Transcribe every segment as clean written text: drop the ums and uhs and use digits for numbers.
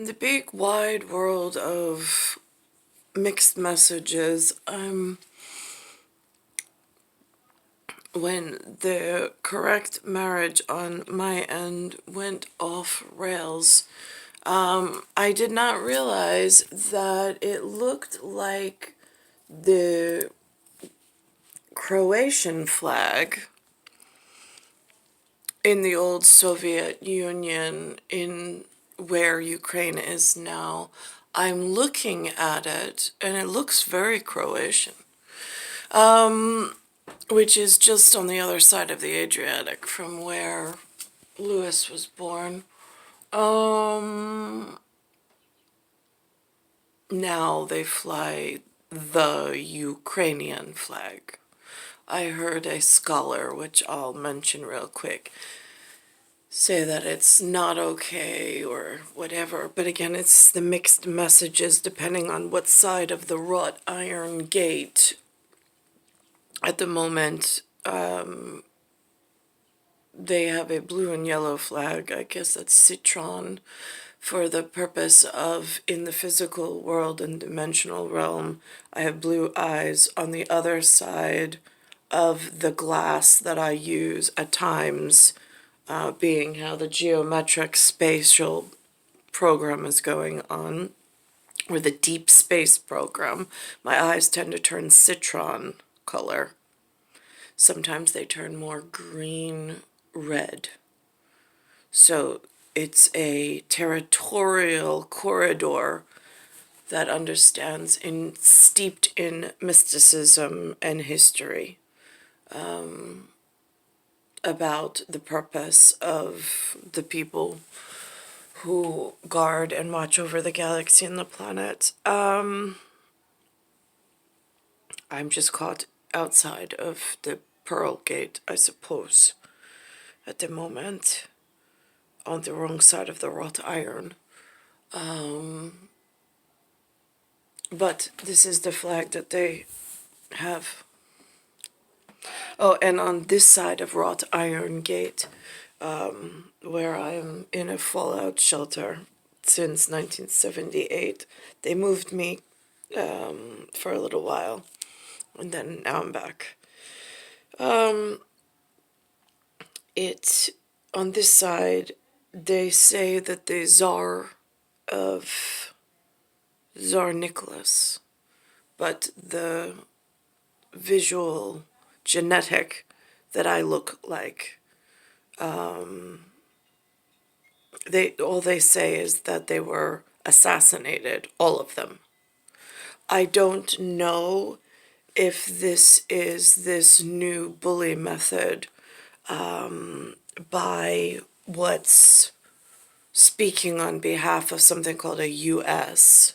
In the big wide world of mixed messages, when the correct marriage on my end went off rails, I did not realize that it looked like the Croatian flag in the old Soviet Union, in where Ukraine is now. I'm looking at it and it looks very Croatian, which is just on the other side of the Adriatic from where Louis was born. Now they fly the Ukrainian flag. I heard a scholar, which I'll mention real quick, say that it's not okay or whatever. But again, it's the mixed messages depending on what side of the wrought iron gate. At the moment, they have a blue and yellow flag. I guess that's citron, for the purpose of, in the physical world and dimensional realm, I have blue eyes on the other side of the glass that I use at times, being how the geometric spatial program is going on, or the deep space program. My eyes tend to turn citron color. Sometimes they turn more green red. So it's a territorial corridor that understands, steeped in mysticism and history, about the purpose of the people who guard and watch over the galaxy and the planet. I'm just caught outside of the Pearl Gate, I suppose, at the moment, on the wrong side of the wrought iron. But this is the flag that they have. Oh, and on this side of wrought iron gate, where I am in a fallout shelter since 1978, they moved me for a little while, and then now I'm back. It, on this side, they say that the Tsar of Tsar Nicholas, but the visual genetic that I look like, all they say is that they were assassinated, all of them. I don't know if this is this new bully method, by what's speaking on behalf of something called a US.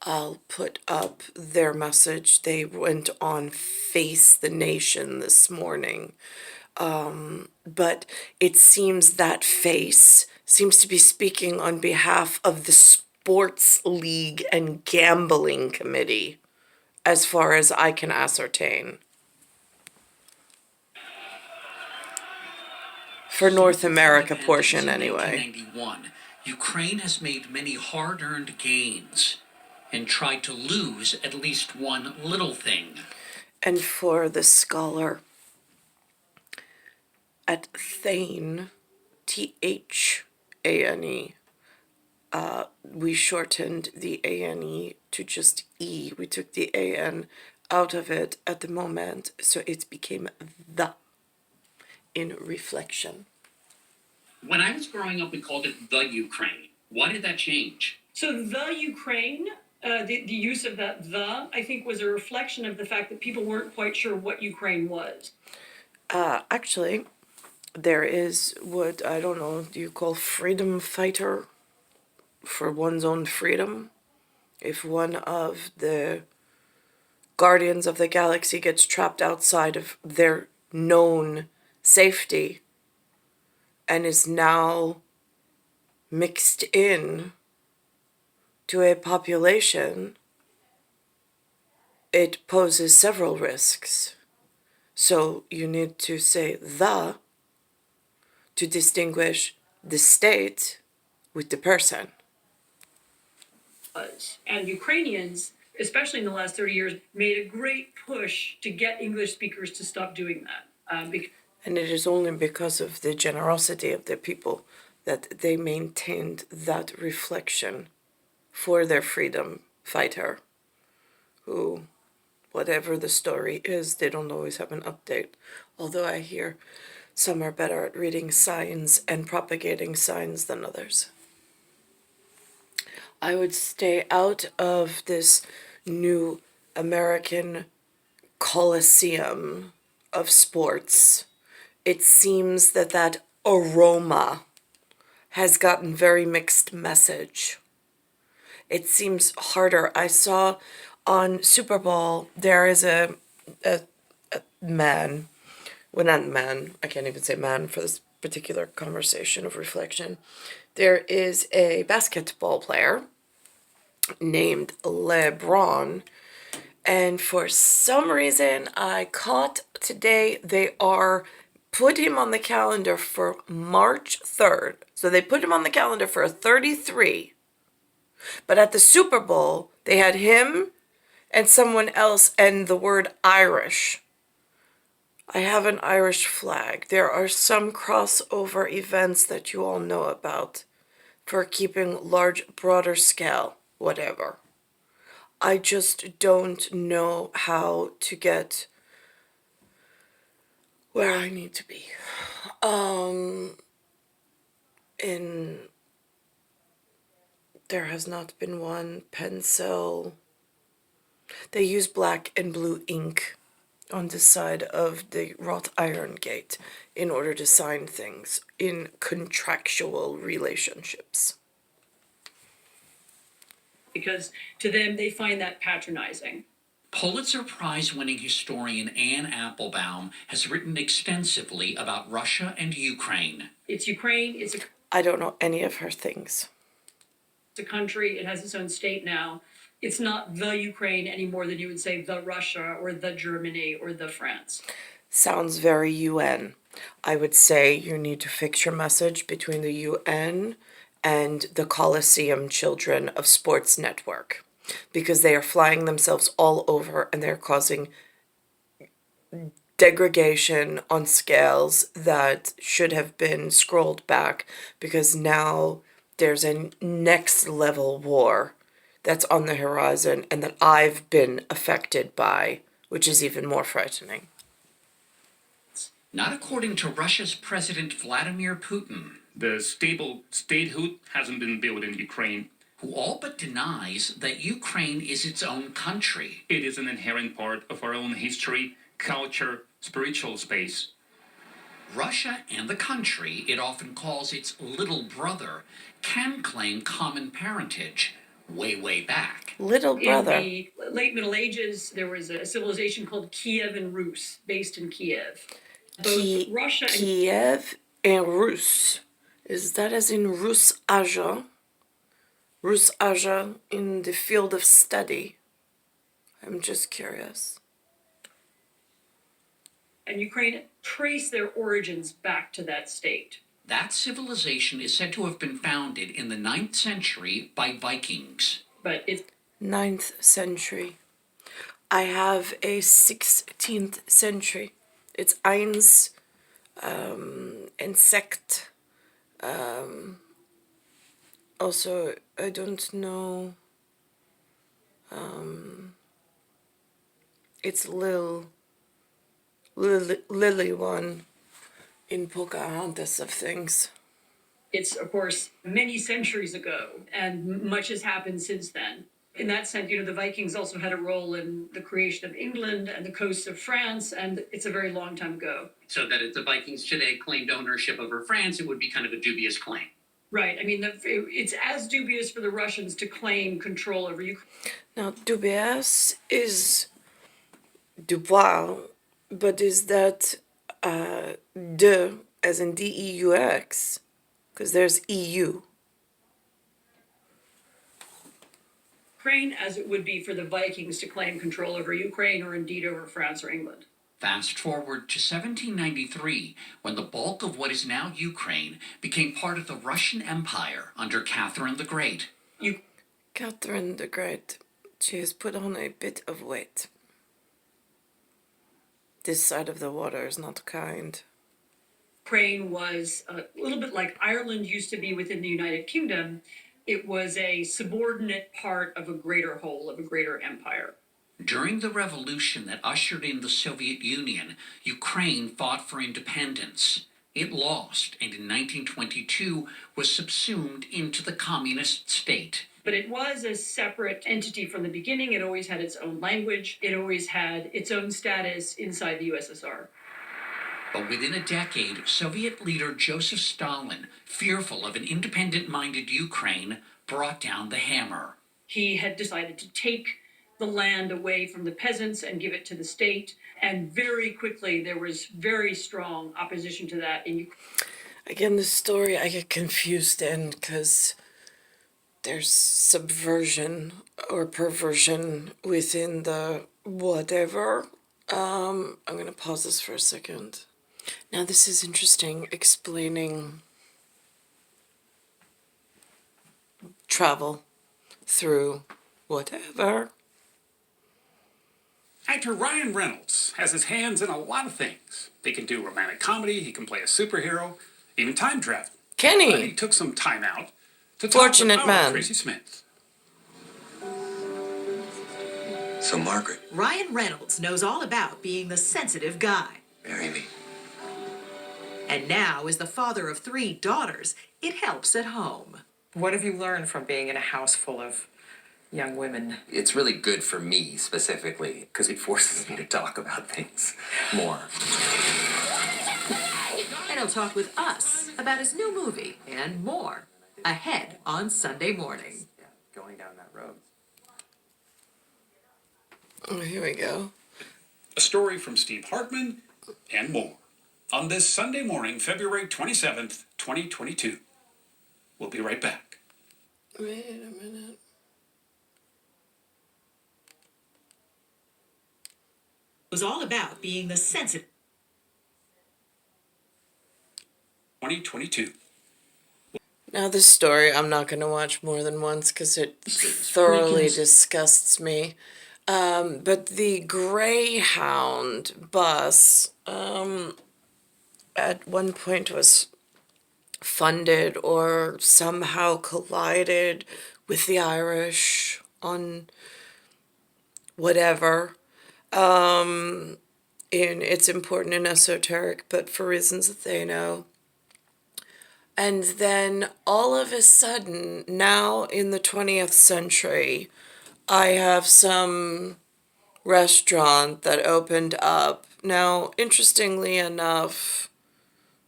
I'll put up their message. They went on Face the Nation this morning. But it seems that Face seems to be speaking on behalf of the Sports League and Gambling Committee, as far as I can ascertain. For North America portion, anyway. In 1991, Ukraine has made many hard-earned gains and tried to lose at least one little thing. And for the scholar at Thane, Thane, we shortened the ANE to just E. We took the AN out of it at the moment, so it became the, in reflection. When I was growing up, we called it the Ukraine. Why did that change? So the Ukraine, the use of that the, I think, was a reflection of the fact that people weren't quite sure what Ukraine was. Actually, there is what, I don't know, do you call freedom fighter for one's own freedom? If one of the Guardians of the Galaxy gets trapped outside of their known safety and is now mixed in to a population, it poses several risks. So you need to say the to distinguish the state with the person. And Ukrainians, especially in the last 30 years, made a great push to get English speakers to stop doing that. And it is only because of the generosity of the people that they maintained that reflection for their freedom fighter, who, whatever the story is, they don't always have an update. Although I hear some are better at reading signs and propagating signs than others. I would stay out of this new American coliseum of sports. It seems that that aroma has gotten very mixed message. It seems harder. I saw on Super Bowl, there is a man, well, not man, I can't even say man for this particular conversation of reflection. There is a basketball player named LeBron, and for some reason I caught today they are put him on the calendar for March 3rd. So they put him on the calendar for a 33. But at the Super Bowl, they had him and someone else and the word Irish. I have an Irish flag. There are some crossover events that you all know about for keeping large, broader scale, whatever. I just don't know how to get where I need to be. There has not been one pencil. They use black and blue ink on the side of the wrought iron gate in order to sign things in contractual relationships. Because to them, they find that patronizing. Pulitzer Prize-winning historian Anne Applebaum has written extensively about Russia and Ukraine. It's Ukraine, I don't know any of her things. it's a country, it has its own state now. It's not the Ukraine any more than you would say the Russia or the Germany or the France. Sounds very UN. I would say you need to fix your message between the UN and the Coliseum Children of Sports Network, because they are flying themselves all over and they're causing degradation on scales that should have been scrolled back, because now there's a next level war that's on the horizon and that I've been affected by, which is even more frightening. Not according to Russia's President Vladimir Putin, The stable statehood hasn't been built in Ukraine. who all but denies that Ukraine is its own country. It is an inherent part of our own history, culture, spiritual space. Russia and the country it often calls its little brother can claim common parentage way back. Little brother. In the late Middle Ages, there was a civilization called Kievan Rus, based in Kiev. Both Russia and Kiev and Rus. Is that as in Rus Aja? Rus Aja in the field of study? I'm just curious. Ukraine trace their origins back to that state. That civilization is said to have been founded in the 9th century by Vikings. But it's 9th century. I have a 16th century. It's eins, insect. Also, I don't know. It's Lily one in Pocahontas of things. It's, of course, many centuries ago, and much has happened since then. In that sense, the Vikings also had a role in the creation of England and the coasts of France, and it's a very long time ago. So that if the Vikings today claimed ownership over France, it would be kind of a dubious claim. Right. I mean, it's as dubious for the Russians to claim control over Ukraine. Now, dubious is Dubois, but is that de as in Deux? Because there's EU. Ukraine as it would be for the Vikings to claim control over Ukraine or indeed over France or England. Fast forward to 1793, when the bulk of what is now Ukraine became part of the Russian Empire under Catherine the Great. Catherine the Great, she has put on a bit of weight. This side of the water is not kind. Ukraine was a little bit like Ireland used to be within the United Kingdom. It was a subordinate part of a greater whole, of a greater empire. During the revolution that ushered in the Soviet Union, Ukraine fought for independence. It lost, and in 1922 was subsumed into the communist state. But it was a separate entity from the beginning. It always had its own language. It always had its own status inside the USSR. But within a decade, Soviet leader Joseph Stalin, fearful of an independent-minded Ukraine, brought down the hammer. He had decided to take the land away from the peasants and give it to the state. And very quickly, there was very strong opposition to that in Ukraine. Again, the story I get confused in because there's subversion or perversion within the whatever. I'm going to pause this for a second. Now, this is interesting, explaining travel through whatever. Actor Ryan Reynolds has his hands in a lot of things. He can do romantic comedy, he can play a superhero, even time travel. But he Kenny, took some time out to Fortunate talk with man. Tracy Smith. So, Margaret, Ryan Reynolds knows all about being the sensitive guy. marry me. And now, as the father of 3 daughters, it helps at home. What have you learned from being in a house full of young women? It's really good for me specifically because it forces me to talk about things more. And he'll talk with us about his new movie and more ahead on Sunday morning. Yeah, going down that road. Oh, here we go. A story from Steve Hartman and more on this Sunday morning, February 27th, 2022. We'll be right back. Wait a minute. It was all about being the sensitive. 2022. Now, this story I'm not going to watch more than once because it thoroughly disgusts me. But the Greyhound bus at one point was funded or somehow collided with the Irish on whatever. It's important and esoteric, but for reasons that they know. And then all of a sudden, now in the 20th century, I have some restaurant that opened up. Now, interestingly enough,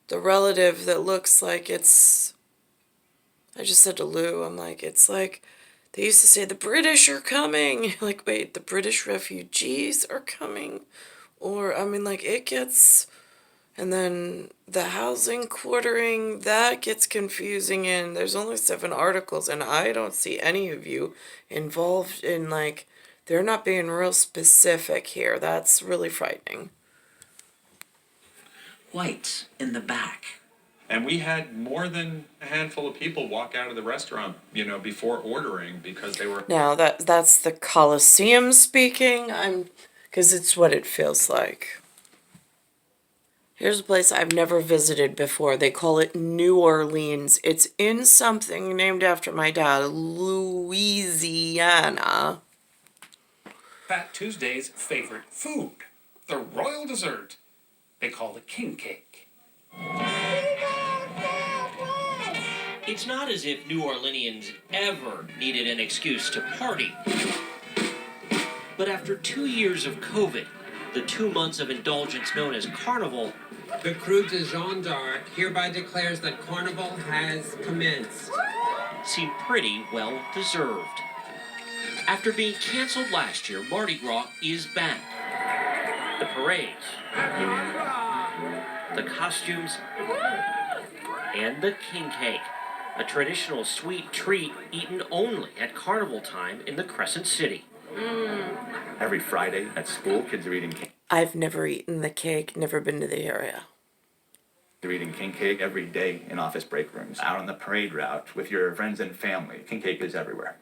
the relative that looks like it's, I just said to Lou, I'm like, it's like, they used to say the British are coming. Like, wait, the British refugees are coming? Or, I mean, like, it gets, and then the housing quartering, that gets confusing, and there's only 7 articles, and I don't see any of you involved in, like, they're not being real specific here. That's really frightening. Whites in the back. And we had more than a handful of people walk out of the restaurant, before ordering because they were. Now, that's the Colosseum speaking. Because it's what it feels like. Here's a place I've never visited before. They call it New Orleans. It's in something named after my dad, Louisiana. Fat Tuesday's favorite food, the royal dessert. They call it king cake. It's not as if New Orleanians ever needed an excuse to party. But after 2 years of COVID, the 2 months of indulgence known as Carnival, The Crew de Jeanne d'Arc hereby declares that Carnival has commenced. seemed pretty well deserved. After being canceled last year, Mardi Gras is back. The parades, the costumes, and the king cake, a traditional sweet treat eaten only at carnival time in the Crescent City. Every Friday at school, kids are eating king. I've never eaten the cake, never been to the area. They're eating king cake every day in office break rooms, out on the parade route with your friends and family. King cake is everywhere.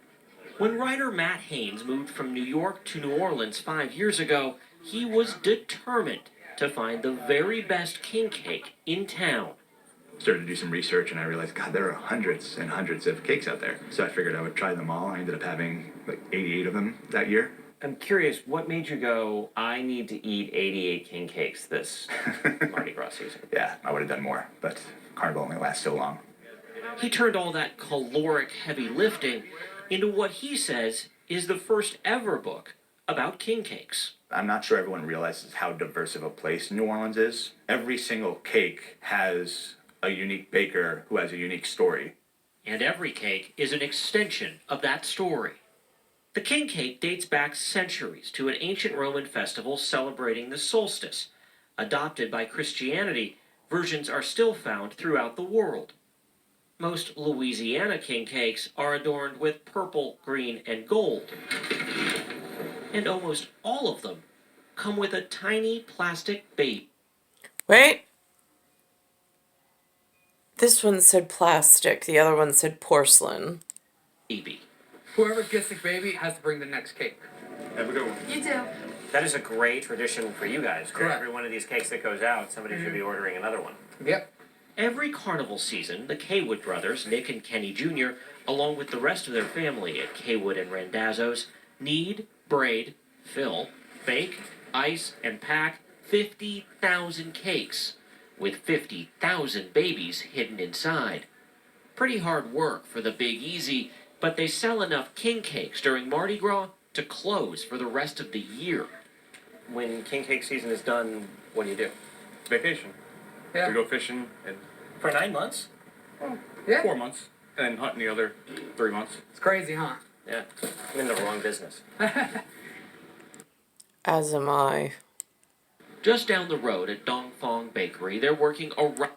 When writer Matt Haynes moved from New York to New Orleans 5 years ago, he was determined to find the very best king cake in town. Started to do some research and I realized, God, there are hundreds and hundreds of cakes out there. So I figured I would try them all. I ended up having like 88 of them that year. I'm curious, what made you go, I need to eat 88 king cakes this Mardi Gras season? Yeah, I would have done more, but Carnival only lasts so long. He turned all that caloric heavy lifting into what he says is the first ever book about king cakes. I'm not sure everyone realizes how diverse of a place New Orleans is. Every single cake has a unique baker who has a unique story. And every cake is an extension of that story. The king cake dates back centuries to an ancient Roman festival celebrating the solstice. Adopted by Christianity, versions are still found throughout the world. Most Louisiana king cakes are adorned with purple, green, and gold. And almost all of them come with a tiny plastic baby. Wait. This one said plastic, the other one said porcelain. Baby. Whoever gets the baby has to bring the next cake. Have a good one. You do. That is a great tradition for you guys. For Correct. every one of these cakes that goes out, somebody should be ordering another one. Yep. Every carnival season, the Kaywood brothers, Nick and Kenny Jr., along with the rest of their family at Kaywood and Randazzo's, knead, braid, fill, bake, ice, and pack 50,000 cakes, with 50,000 babies hidden inside. Pretty hard work for the Big Easy, but they sell enough king cakes during Mardi Gras to close for the rest of the year. When king cake season is done, what do you do? Vacation. Yeah. We go fishing and For 9 months? Yeah. 4 months, and then hunting the other 3 months. It's crazy, huh? Yeah. I'm in the wrong business. As am I. Just down the road at Dong Fong Bakery, they're working around.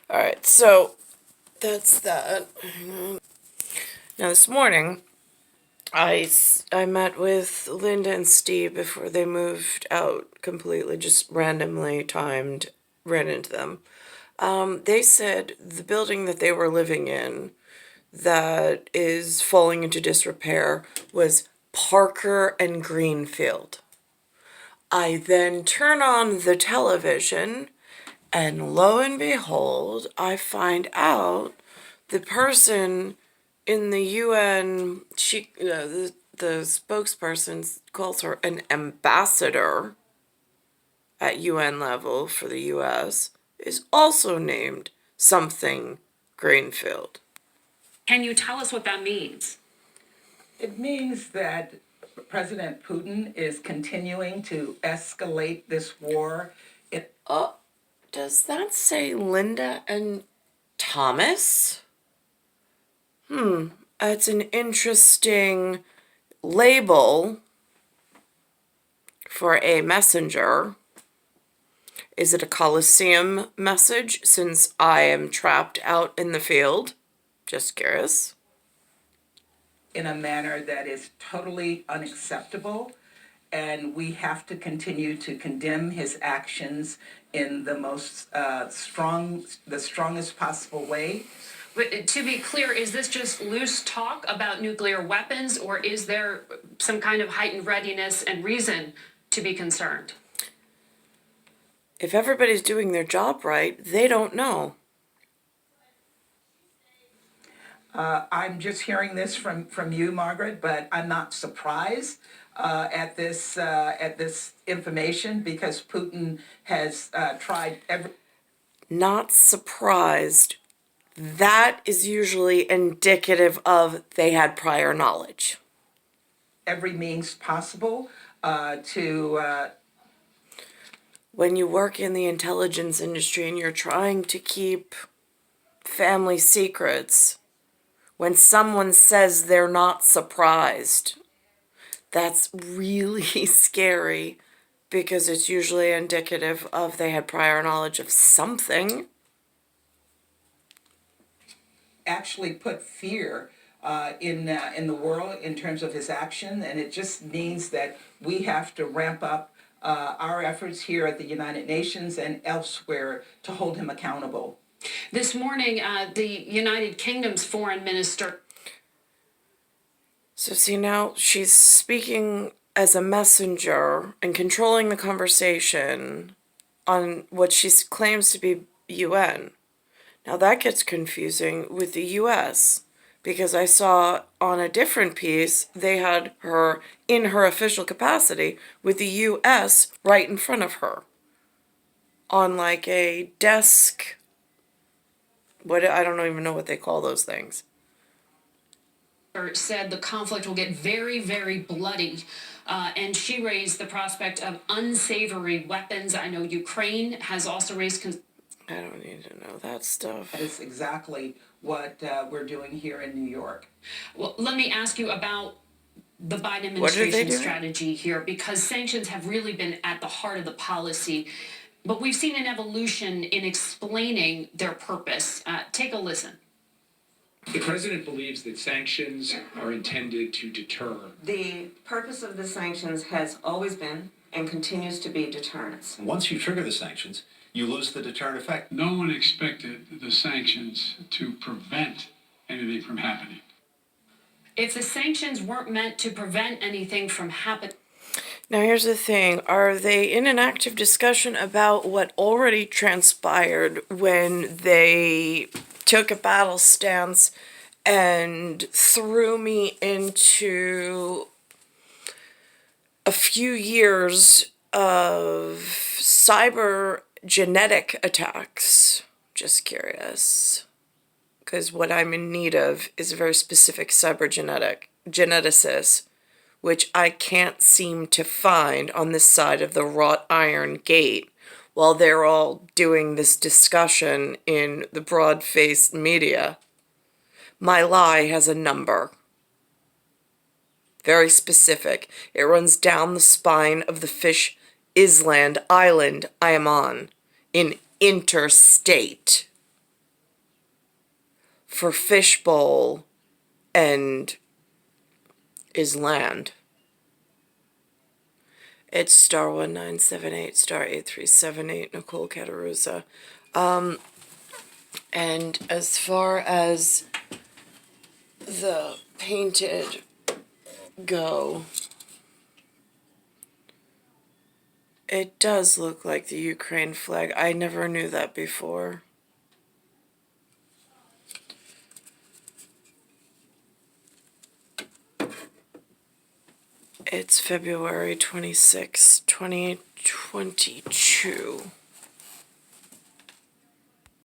Alright, so that's that. Hang on. Now this morning, I met with Linda and Steve before they moved out completely, just randomly timed, ran into them. They said the building that they were living in that is falling into disrepair was Parker and Greenfield. I then turn on the television and lo and behold, I find out the person in the UN, the spokesperson calls her an ambassador at UN level for the US, is also named something Greenfield. Can you tell us what that means? It means that President Putin is continuing to escalate this war. Does that say Linda and Thomas? It's an interesting label for a messenger. Is it a Colosseum message since I am trapped out in the field? Just curious. In a manner that is totally unacceptable, and we have to continue to condemn his actions in the most the strongest possible way. But to be clear, is this just loose talk about nuclear weapons, or is there some kind of heightened readiness and reason to be concerned? If everybody's doing their job right, they don't know. I'm just hearing this from you, Margaret, but I'm not surprised at this information because Putin has tried every. Not surprised. That is usually indicative of they had prior knowledge. Every means possible to. When you work in the intelligence industry and you're trying to keep family secrets, when someone says they're not surprised, that's really scary because it's usually indicative of they had prior knowledge of something. Actually put fear in the world in terms of his action, and it just means that we have to ramp up our efforts here at the United Nations and elsewhere to hold him accountable. This morning, the United Kingdom's foreign minister. So see, now she's speaking as a messenger and controlling the conversation on what she claims to be UN. Now that gets confusing with the US, because I saw on a different piece they had her in her official capacity with the US right in front of her on like a desk. I don't even know what they call those things. Said the conflict will get very, very bloody. And she raised the prospect of unsavory weapons. I know Ukraine has also raised. I don't need to know that stuff. That is exactly what we're doing here in New York. Well, let me ask you about the Biden What are they administration doing? strategy here, because sanctions have really been at the heart of the policy. But we've seen an evolution in explaining their purpose. Take a listen. The president believes that sanctions are intended to deter. The purpose of the sanctions has always been and continues to be deterrence. Once you trigger the sanctions, you lose the deterrent effect. No one expected the sanctions to prevent anything from happening. If the sanctions weren't meant to prevent anything from happening. Now here's the thing, are they in an active discussion about what already transpired when they took a battle stance and threw me into a few years of cyber genetic attacks? Just curious, because what I'm in need of is a very specific geneticist, which I can't seem to find on this side of the wrought iron gate while they're all doing this discussion in the broad-faced media. My lie has a number. Very specific. It runs down the spine of the fish island island I am on in interstate. For fishbowl and is land. It's star 1978, star 8378, Nicole Cattaruzza. And as far as the painted go, it does look like the Ukraine flag. I never knew that before. It's February 26, 2022.